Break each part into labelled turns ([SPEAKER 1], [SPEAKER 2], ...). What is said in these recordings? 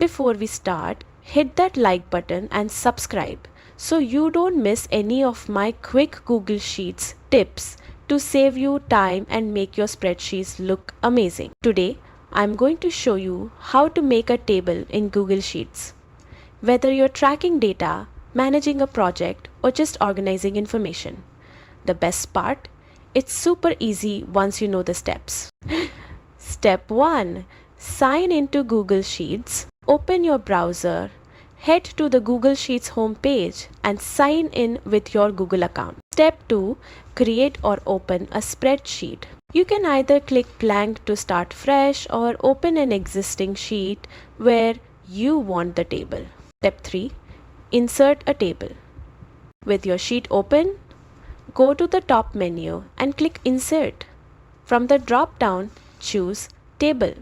[SPEAKER 1] Before we start, hit that like button and subscribe so you don't miss any of my quick Google Sheets tips to save you time and make your spreadsheets look amazing. Today, I'm going to show you how to make a table in Google Sheets. Whether you're tracking data, managing a project, or just organizing information. The best part? It's super easy once you know the steps. Step 1. Sign into Google Sheets. Open your browser, head to the Google Sheets homepage and sign in with your Google account. Step 2. Create or open a spreadsheet. You can either click blank to start fresh or open an existing sheet where you want the table. Step 3. Insert a table. With your sheet open, go to the top menu and click Insert. From the drop-down, choose Table.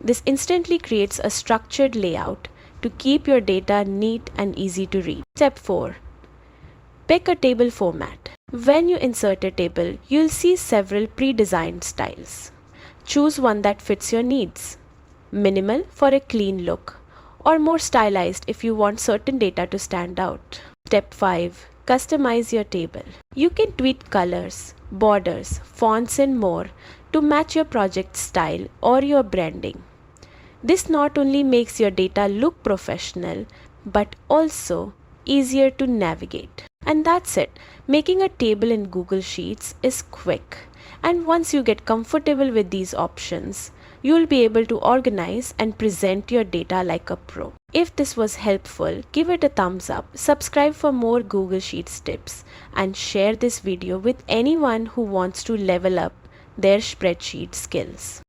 [SPEAKER 1] This instantly creates a structured layout to keep your data neat and easy to read. Step 4. Pick a table format. When you insert a table, you'll see several pre-designed styles. Choose one that fits your needs. Minimal for a clean look, or more stylized if you want certain data to stand out. Step 5. Customize your table. You can tweak colors, borders, fonts and more to match your project style or your branding. This not only makes your data look professional, but also easier to navigate. And that's it. Making a table in Google Sheets is quick. And once you get comfortable with these options, you'll be able to organize and present your data like a pro. If this was helpful, give it a thumbs up, subscribe for more Google Sheets tips, and share this video with anyone who wants to level up their spreadsheet skills.